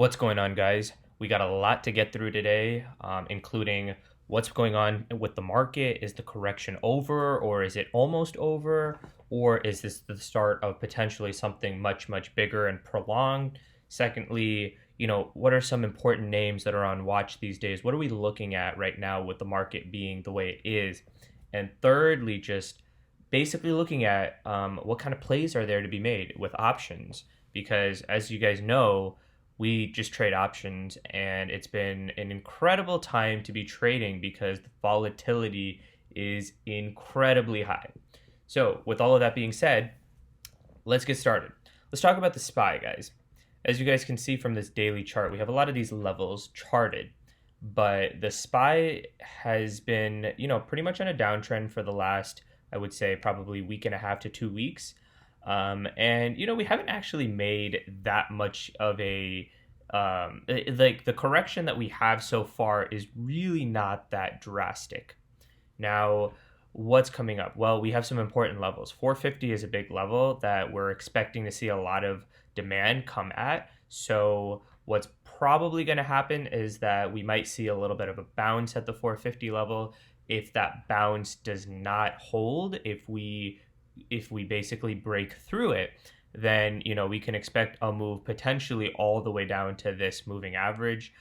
What's going on, guys? We got a lot to get through today, including what's going on with the market. Is the correction over, or is it almost over, or is this the start of potentially something much, much bigger and prolonged? Secondly, what are some important names that are on watch these days? What are we looking at right now with the market being the way it is? And thirdly, just basically looking at what kind of plays are there to be made with options, because as you guys know, we just trade options and it's been an incredible time to be trading because the volatility is incredibly high. So, with all of that being said, let's get started. Let's talk about the SPY, guys. As you guys can see from this daily chart, we have a lot of these levels charted, but the SPY has been, pretty much on a downtrend for the last, I would say, probably week and a half to 2 weeks. And we haven't actually made that much of like the correction that we have so far is really not that drastic. Now, what's coming up? Well, we have some important levels. 450 is a big level that we're expecting to see a lot of demand come at. So, what's probably going to happen is that we might see a little bit of a bounce at the 450 level. If that bounce does not hold, if we basically break through it, then we can expect a move potentially all the way down to this moving average,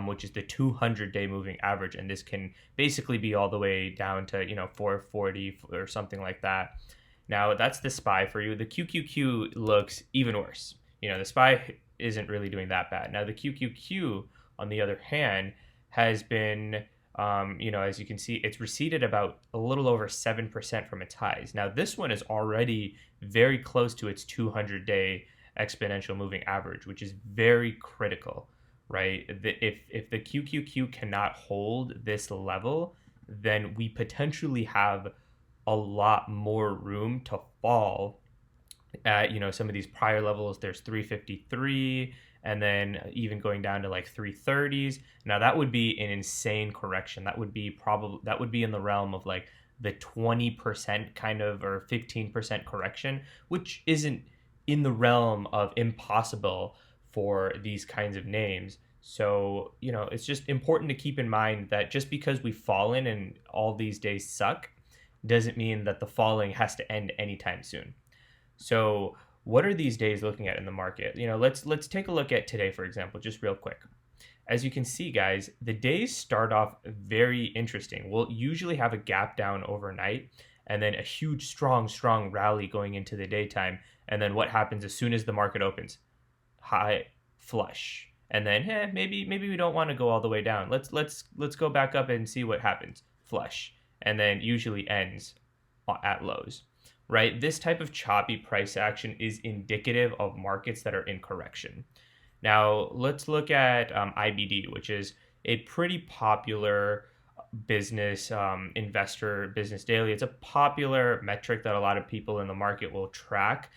which is the 200-day moving average, and this can basically be all the way down to 440 or something like that. Now that's the SPY for you. The QQQ looks even worse. The SPY isn't really doing that bad. Now the QQQ, on the other hand, has been as you can see, it's receded about a little over 7% from its highs. Now, this one is already very close to its 200-day exponential moving average, which is very critical, right? If the QQQ cannot hold this level, then we potentially have a lot more room to fall at some of these prior levels. There's 353, and then even going down to like 330s. Now that would be an insane correction. That would be in the realm of like the 20% kind of, or 15% correction, which isn't in the realm of impossible for these kinds of names. So, it's just important to keep in mind that just because we've fallen and all these days suck doesn't mean that the falling has to end anytime soon. So, what are these days looking at in the market? Let's take a look at today, for example, just real quick. As you can see, guys, the days start off very interesting. We'll usually have a gap down overnight and then a huge, strong rally going into the daytime. And then what happens as soon as the market opens? High flush. And then, maybe we don't want to go all the way down. Let's go back up and see what happens. Flush. And then usually ends at lows. Right? This type of choppy price action is indicative of markets that are in correction. Now, let's look at IBD, which is a pretty popular business investor business daily. It's a popular metric that a lot of people in the market will track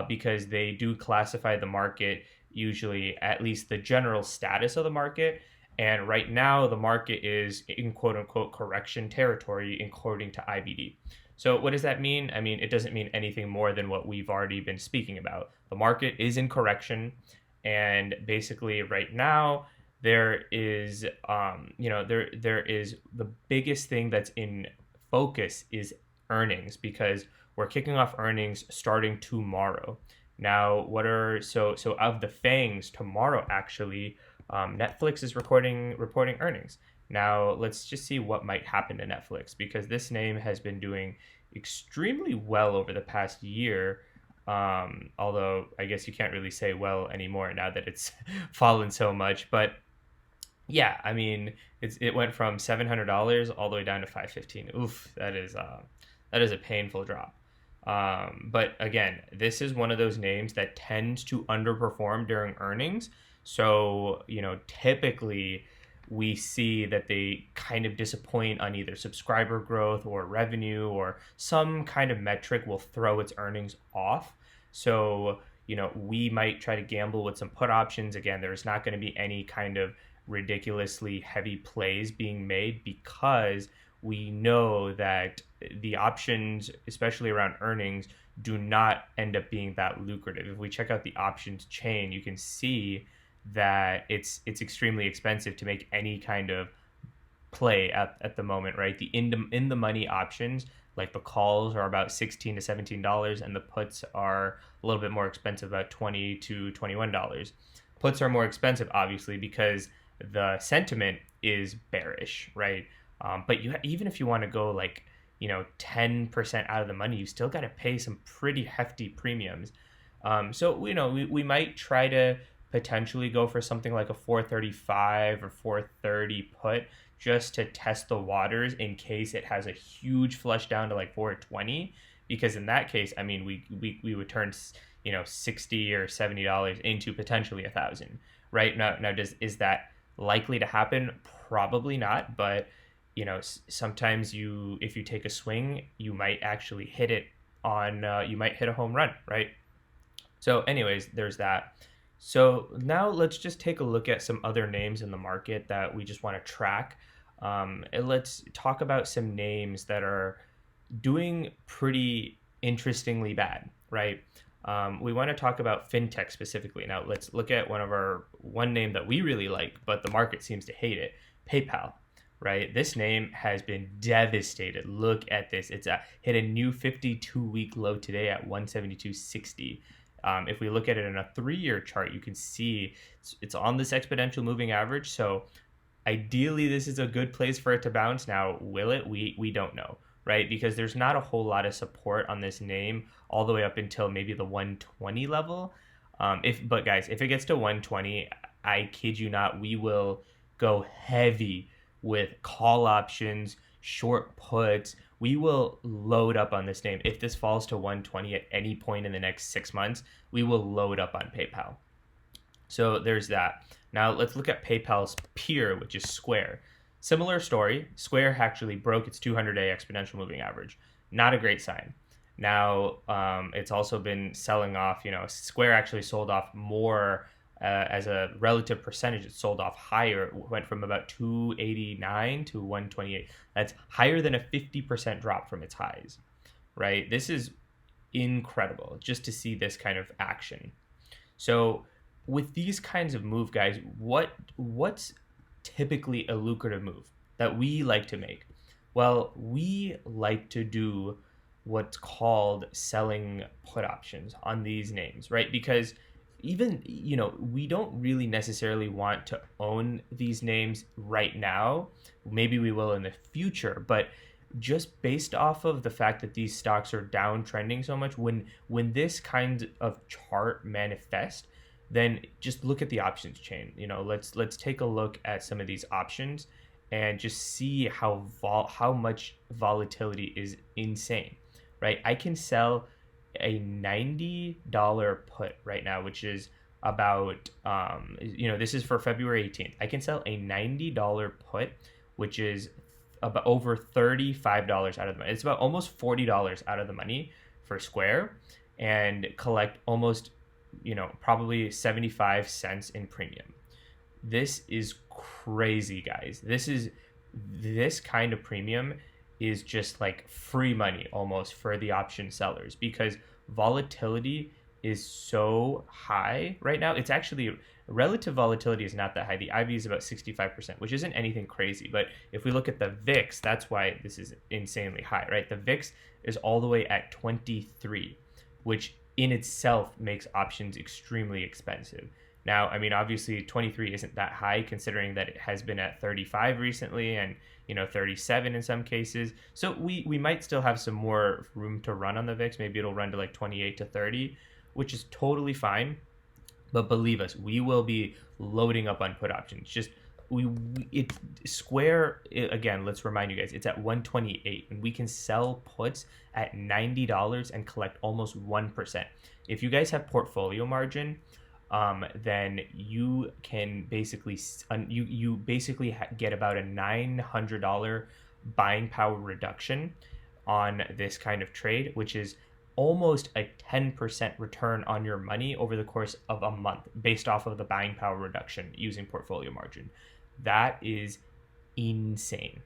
because they do classify the market, usually at least the general status of the market. And right now, the market is in quote unquote correction territory, according to IBD. So what does that mean? I mean, it doesn't mean anything more than what we've already been speaking about. The market is in correction, and basically right now there is, there is the biggest thing that's in focus is earnings, because we're kicking off earnings starting tomorrow. Now, so of the FANGs tomorrow actually, Netflix is reporting earnings. Now, let's just see what might happen to Netflix, because this name has been doing extremely well over the past year. Although I guess you can't really say well anymore now that it's fallen so much. But yeah, I mean, it went from $700 all the way down to $515. Oof, that is a painful drop. But again, this is one of those names that tends to underperform during earnings. So, typically we see that they kind of disappoint on either subscriber growth or revenue, or some kind of metric will throw its earnings off. So, we might try to gamble with some put options. Again, there's not going to be any kind of ridiculously heavy plays being made, because we know that the options, especially around earnings, do not end up being that lucrative. If we check out the options chain, you can see that it's extremely expensive to make any kind of play at the moment, right? The in the money options, like the calls, are about $16 to $17, and the puts are a little bit more expensive, about $20 to $21. Puts are more expensive, obviously, because the sentiment is bearish, right? But even if you want to go like 10% out of the money, you still got to pay some pretty hefty premiums. So we might try to potentially go for something like a 435 or 430 put, just to test the waters in case it has a huge flush down to like 420, because in that case, I mean, we would turn 60 or $70 into potentially 1,000, right? Now is that likely to happen? Probably not, but sometimes if you take a swing, you might actually hit it on you might hit a home run, right? So anyways, there's that. So now let's just take a look at some other names in the market that we just want to track. And let's talk about some names that are doing pretty interestingly bad, right? We want to talk about fintech specifically. Now let's look at one name that we really like, but the market seems to hate it: PayPal. Right, this name has been devastated. Look at this; it's hit a new 52-week low today at 172.60. If we look at it in a 3-year chart, you can see it's on this exponential moving average. So ideally, this is a good place for it to bounce. Now, will it? We don't know, right? Because there's not a whole lot of support on this name all the way up until maybe the 120 level. But guys, if it gets to 120, I kid you not, we will go heavy with call options, short puts. We will load up on this name. If this falls to 120 at any point in the next 6 months, we will load up on PayPal. So there's that. Now let's look at PayPal's peer, which is Square. Similar story. Square actually broke its 200-day exponential moving average. Not a great sign. Now it's also been selling off. Square actually sold off more as a relative percentage. It sold off higher. It went from about 289 to 128. That's higher than a 50% drop from its highs, right? This is incredible just to see this kind of action. So with these kinds of move, guys, what's typically a lucrative move that we like to make? Well, we like to do what's called selling put options on these names, right? Because even we don't really necessarily want to own these names right now. Maybe we will in the future, but just based off of the fact that these stocks are downtrending so much, when this kind of chart manifests, then just look at the options chain. Let's take a look at some of these options and just see how much volatility is insane, right? I can sell a $90 put right now, which is about this is for February 18th. I can sell a $90 put, which is about over $35 out of the money. It's about almost $40 out of the money for Square, and collect almost probably 75 cents in premium. This is crazy, guys. This kind of premium is just like free money almost for the option sellers, because volatility is so high right now. It's actually, relative volatility is not that high. The IV is about 65%, which isn't anything crazy. But if we look at the VIX, that's why this is insanely high, right? The VIX is all the way at 23, which in itself makes options extremely expensive. Now, I mean, obviously 23 isn't that high considering that it has been at 35 recently, and 37 in some cases. So we might still have some more room to run on the VIX. Maybe it'll run to like 28 to 30, which is totally fine. But believe us, we will be loading up on put options. Just Square, again, let's remind you guys, it's at 128, and we can sell puts at $90 and collect almost 1%. If you guys have portfolio margin, then you can basically you basically get about a $900 buying power reduction on this kind of trade, which is almost a 10% return on your money over the course of a month based off of the buying power reduction using portfolio margin. That is insane.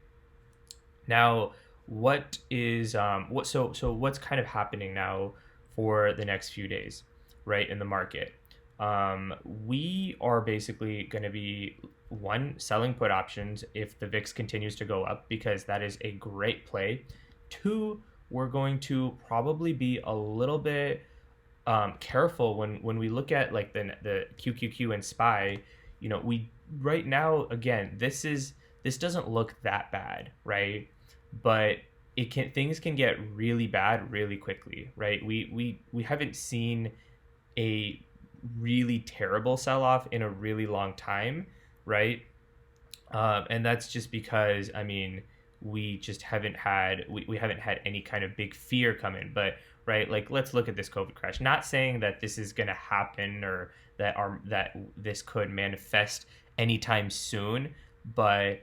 Now, what's kind of happening now for the next few days, right, in the market? We are basically going to be one, selling put options if the VIX continues to go up, because that is a great play. Two, we're going to probably be a little bit careful when we look at like the QQQ and SPY. We right now, again, this doesn't look that bad, right? But things can get really bad really quickly, right? We haven't seen a really terrible sell off in a really long time, right? And that's just because, I mean, we haven't had any kind of big fear come in. But right, like, let's look at this COVID crash. Not saying that this is going to happen, or that this could manifest anytime soon, but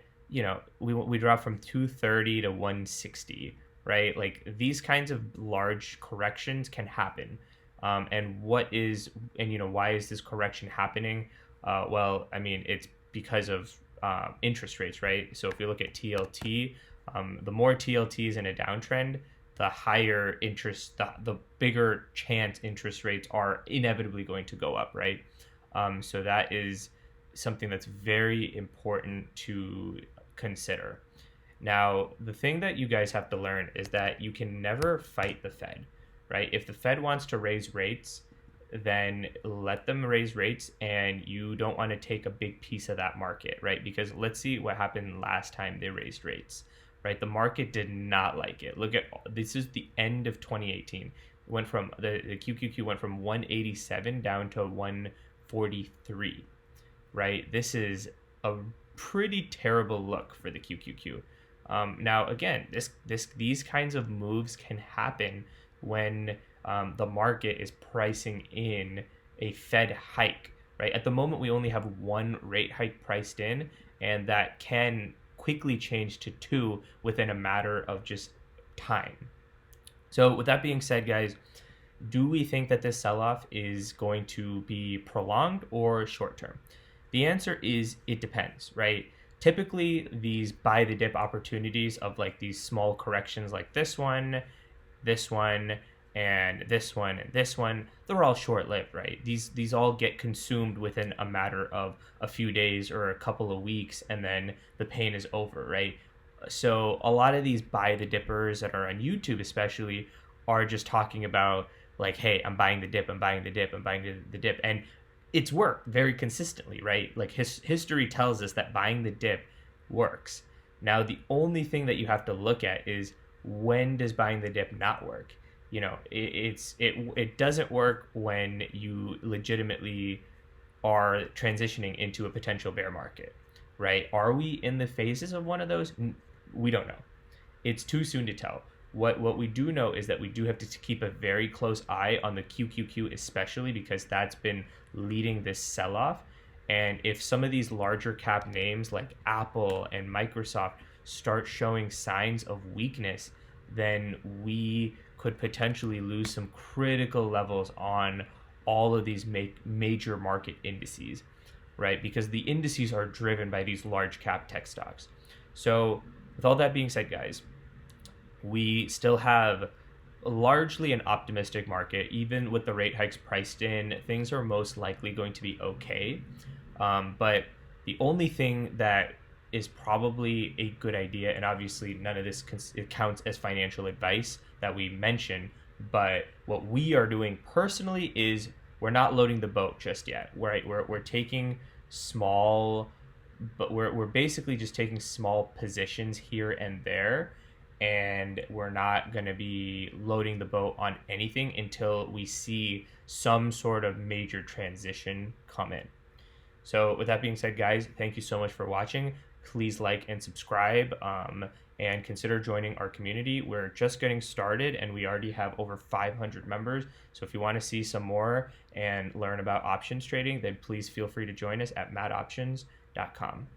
we drop from 230 to 160, right? Like, these kinds of large corrections can happen. Why is this correction happening? Well, I mean, it's because of interest rates, right? So if you look at TLT, the more TLTs in a downtrend, the higher interest, the bigger chance interest rates are inevitably going to go up, right? So that is something that's very important to consider. Now, the thing that you guys have to learn is that you can never fight the Fed, right? If the Fed wants to raise rates, then let them raise rates, and you don't want to take a big piece of that market, right? Because let's see what happened last time they raised rates, right? The market did not like it. Look at this is the end of 2018. Went from the QQQ went from 187 down to 143, right? This is a pretty terrible look for the QQQ. Now, again, these kinds of moves can happen when the market is pricing in a Fed hike, right? At the moment, we only have one rate hike priced in, and that can quickly change to two within a matter of just time. So with that being said, guys, do we think that this sell-off is going to be prolonged or short-term? The answer is it depends, right? Typically, these buy the dip opportunities of like these small corrections like this one, and this one, they're all short-lived, right? These all get consumed within a matter of a few days or a couple of weeks, and then the pain is over, right? So a lot of these buy the dippers that are on YouTube especially are just talking about like, hey, I'm buying the dip, I'm buying the dip, I'm buying the dip. And it's worked very consistently, right? Like history tells us that buying the dip works. Now, the only thing that you have to look at is, when does buying the dip not work? It doesn't work when you legitimately are transitioning into a potential bear market, right? Are we in the phases of one of those? We don't know. It's too soon to tell. What we do know is that we do have to keep a very close eye on the QQQ, especially because that's been leading this sell-off. And if some of these larger cap names like Apple and Microsoft start showing signs of weakness, then we could potentially lose some critical levels on all of these major market indices, right? Because the indices are driven by these large cap tech stocks. So with all that being said, guys, we still have largely an optimistic market. Even with the rate hikes priced in, things are most likely going to be okay. But the only thing that is probably a good idea, and obviously none of this counts as financial advice that we mention, but what we are doing personally is we're not loading the boat just yet. We're taking small, but we're basically just taking small positions here and there, and we're not going to be loading the boat on anything until we see some sort of major transition come in. So with that being said, guys, thank you so much for watching. Please like and subscribe, and consider joining our community. We're just getting started, and we already have over 500 members. So if you want to see some more and learn about options trading, then please feel free to join us at madoptions.com.